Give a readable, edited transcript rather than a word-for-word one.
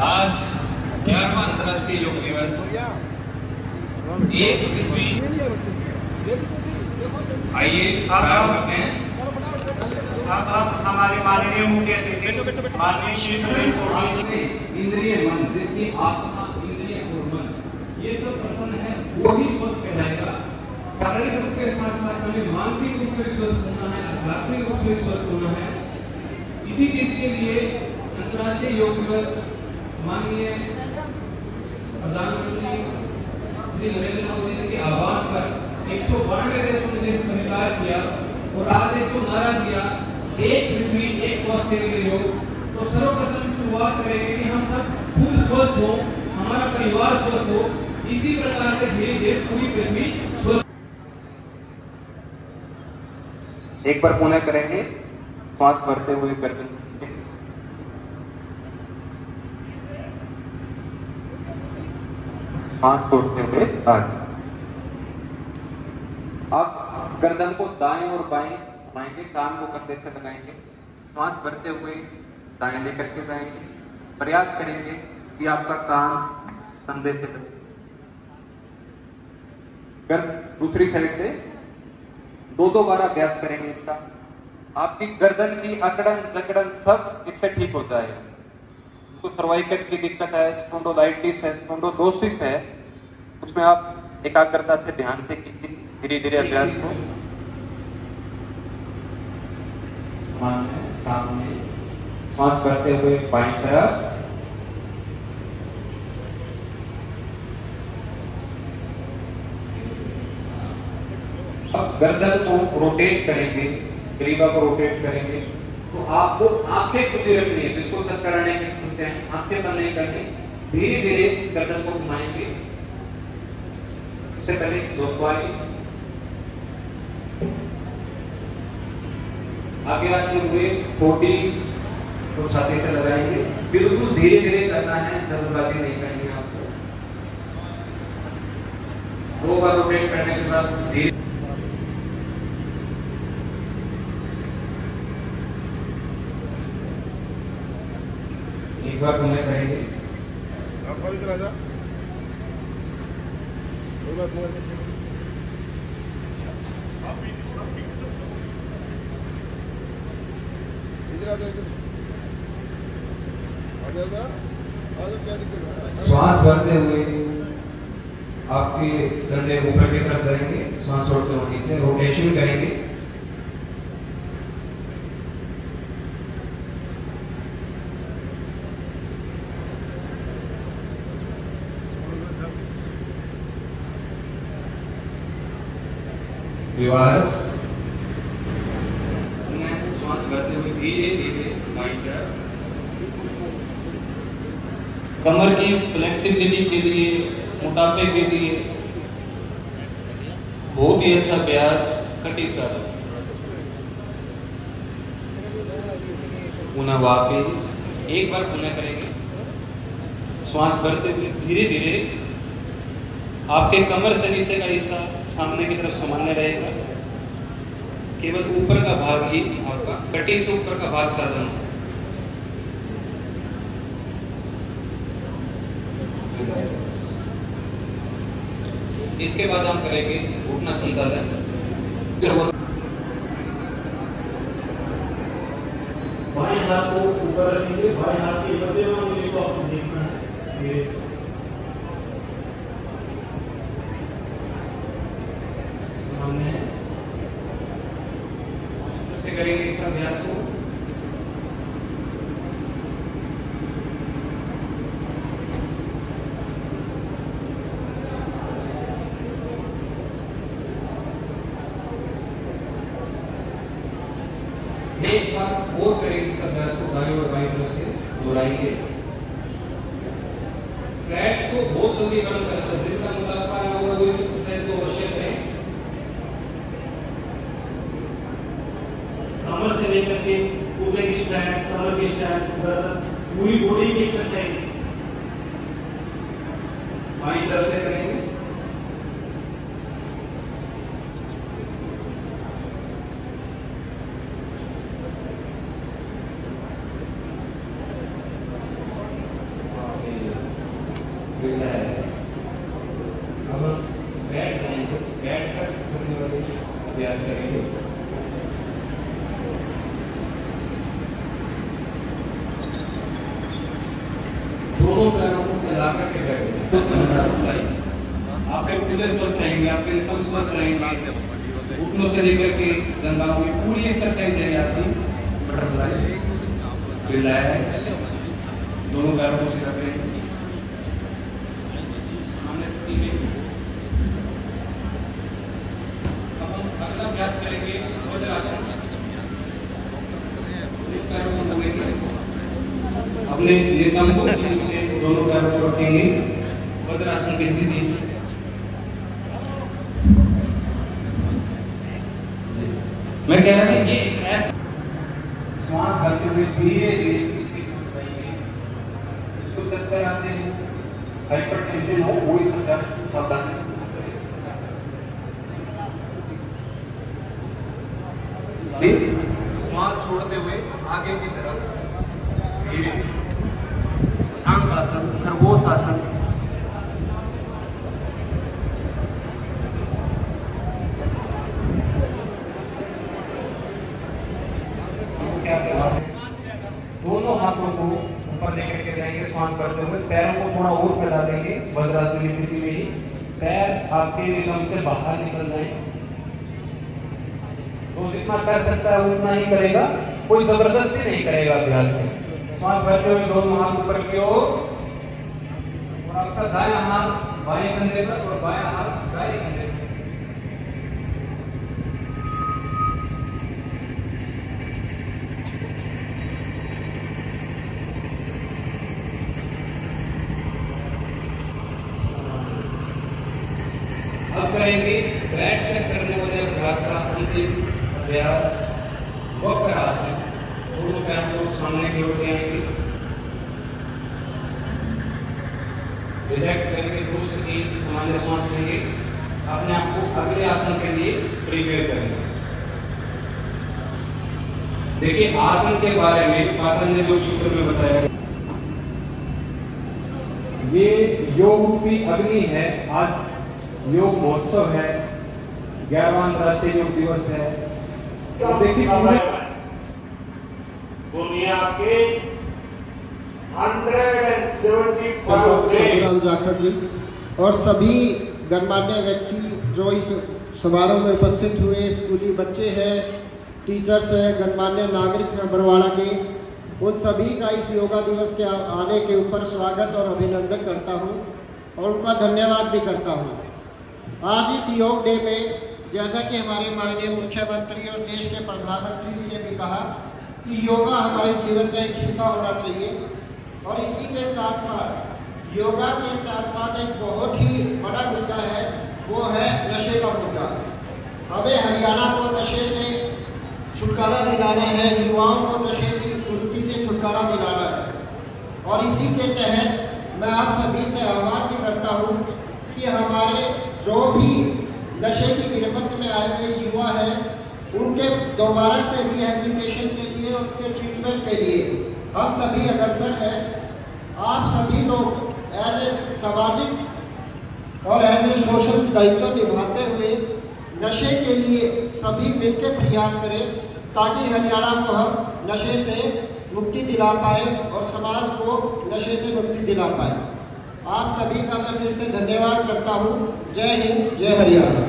आज 11वां अंतर्राष्ट्रीय योग दिवस। एक पृथ्वी, आइए करते हैं। अब हमारे माननीय मुख्य अतिथि माननीय श्री इंद्रिय मन, जिसकी आत्मा, इंद्रिय और मन ये सब प्रसन्न है, वो ही स्वस्थ कहलाएगा। शारीरिक रूप के साथ साथ हमें मानसिक रूप से स्वस्थ होना है, आध्यात्मिक रूप से स्वस्थ होना है। इसी चीज के लिए अंतर्राष्ट्रीय योग दिवस माननीय प्रधानमंत्री श्री नरेंद्र मोदी जी के आह्वान पर 192 देशों ने स्वीकार किया और आज एक तो नारा दिया, एक पृथ्वी एक स्वास्थ्य के लिए योग। तो सर्वप्रथम शुरुआत करेंगे कि हम सब खुद स्वस्थ हो, हमारा परिवार स्वस्थ हो, इसी प्रकार से धीरे धीरे पूरी पृथ्वी स्वस्थ। एक बार पुनः करेंगे, श्वास भरते हुए गर्दन हाथ छोड़ते हुए आगे। अब गर्दन को दाएं और बाएं घुमाएंगे, कान को कंधे से लगाएंगे, श्वास भरते हुए दाएं लेकर के जाएंगे। प्रयास करेंगे कि आपका कान कंधे से लगे। दूसरी साइड से दो बार अभ्यास करेंगे इसका। आपकी गर्दन की अकड़न जकड़न सब इससे ठीक हो जाएगा। तो सर्वाइकल की दिक्कत है, स्पॉन्डिलोलाइटिस है, स्पॉन्डिलोसिस है, उसमें आप एकाग्रता से ध्यान से कीजिए धीरे धीरे अभ्यास को। सामने श्वास करते हुए बाईं तरफ, अब गर्दन को रोटेट करेंगे, ग्रीवा को रोटेट करेंगे। तो आपको आंखें खुली रखनी है, जिसको चक्कर आने की समस्या है, आंखें बंद नहीं करनी, धीरे धीरे गर्दन को घुमाएंगे। सबसे पहले दोबारी आगे आते हुए ठोड़ी को छाती से लगाएंगे। बिल्कुल धीरे धीरे करना है, जल्दबाजी नहीं करनी है आपको। 2 बार रोटेट करने के बाद धीरे एक बार पुनः करेंगे। श्वास भरते हुए आपके कंधे ऊपर की तरफ जाएंगे, श्वास छोड़ते हुए नीचे रोटेशन करेंगे। रिवर्स श्वास भरते हुए धीरे धीरे बाईं तरफ। कमर की फ्लेक्सिबिलिटी के लिए, मोटापे के लिए बहुत ही अच्छा अभ्यास कटिंग चालू। पुनः वापिस एक बार पुनः करेंगे। श्वास भरते हुए धीरे धीरे आपके कमर से नीचे का हिस्सा सामने की तरफ सामान्य रहेगा, केवल ऊपर का भाग ही आपका कटी से ऊपर का भाग चालू। इसके बाद हम करेंगे घुटना संचालन। बाएं हाथ को ऊपर रखेंगे, बाएं हाथ की मध्यमा उंगली को आपको देखना है धीरे से। सामने से करेंगे इस अभ्यास को। एक बार और करेंगे इस अभ्यास को, दाएं और बाईं तरफ से दोहराएंगे। फैट को बहुत जल्दी कम करता है, जितना मोटापा है वो इस एक्सरसाइज को अवश्य करें। कमर से लेकर के पूरे की स्ट्रैंड, कमर की स्ट्रैंड, पूरी बॉडी की एक्सरसाइज बाईं तरफ से करेंगे। दोनों पैरों को फैला करके बैठे। आपके पुर्जे स्वस्थ रहेंगे, आपके नितंब स्वस्थ रहेंगे, घुटनों से लेकर के जंघाओं की पूरी एक्सरसाइज है आपकी। बटरफ्लाई, रिलैक्स, दोनों पैरों को सीधा करें। सामान्य स्थिति में अब हम अगला अभ्यास करेंगे वज्रासन। पैरों को मोड़ेंगे, अपने नितंबों के नीचे दोनों पैरों को रखेंगे, वज्रासन की स्थिति। मैं कह रहा हूँ ये ऐसा श्वास भरते हुए धीरे धीरे पीछे जाएंगे। इसको तक कराते हैं, हाइपरटेंशन हो वो ही सावधान। श्वास छोड़ते हुए आगे की तरफ धीरे, शशांक आसन, खरगोश आसन। दोनों हाथों को ऊपर लेकर के जाएंगे, श्वास करते हुए पैरों को थोड़ा और फैला देंगे। वज्रासन की स्थिति में ही पैर आपके नितंब से बाहर निकल जाए। तो जितना कर सकता है उतना ही करेगा, कोई जबरदस्ती नहीं करेगा अभ्यास में। श्वास भरते हुए दोनों हाथ ऊपर की ओर, और आपका दायां हाथ बाएं कंधे पर और बायां हाथ दाएं कंधे पर। अब करेंगे बैठ कर करने वाले अभ्यास का अंतिम अभ्यास, वक्र आसन। दोनों पैर को सामने की ओर ले आएंगे, रिलैक्स करके 2 से 3 की सामान्य श्वास लेंगे। अपने आप को अगले आसन के लिए प्रिपेयर करेंगे। देखिए आसन के बारे में पातंजलि योग सूत्र में बताया, ये योग की अग्नि है। आज योग महोत्सव है, 11वां अंतर्राष्ट्रीय योग दिवस है। तो देखिए दुनिया के 175 जाखड़ जी और सभी गणमान्य व्यक्ति जो इस समारोह में उपस्थित हुए, स्कूली बच्चे हैं, टीचर्स हैं, गणमान्य नागरिक हैं बरवाड़ा के, उन सभी का इस योगा दिवस के आने के ऊपर स्वागत और अभिनंदन करता हूं और उनका धन्यवाद भी करता हूं। आज इस योग डे में जैसा कि हमारे माननीय मुख्यमंत्री और देश के प्रधानमंत्री जी ने भी कहा कि योगा हमारे जीवन का एक हिस्सा होना चाहिए, और इसी के साथ साथ योगा के साथ साथ एक बहुत ही बड़ा मुद्दा है, वो है नशे का मुद्दा। हमें हरियाणा को नशे से छुटकारा दिलाना है, युवाओं को नशे की कुरीति से छुटकारा दिलाना है। और इसी के तहत मैं आप सभी से आह्वान भी करता हूँ कि हमारे जो भी नशे की गिरफ्त में आए हुए युवा हैं, उनके दोबारा से रिहैबिलिटेशन के लिए, उनके ट्रीटमेंट के लिए हम सभी अग्रसर हैं। आप सभी लोग एज ए सामाजिक और एज ए सोशल दायित्व निभाते हुए नशे के लिए सभी मिलकर प्रयास करें, ताकि हरियाणा को हम नशे से मुक्ति दिला पाए और समाज को नशे से मुक्ति दिला पाए। आप सभी का मैं फिर से धन्यवाद करता हूँ। जय हिंद, जय हरियाणा।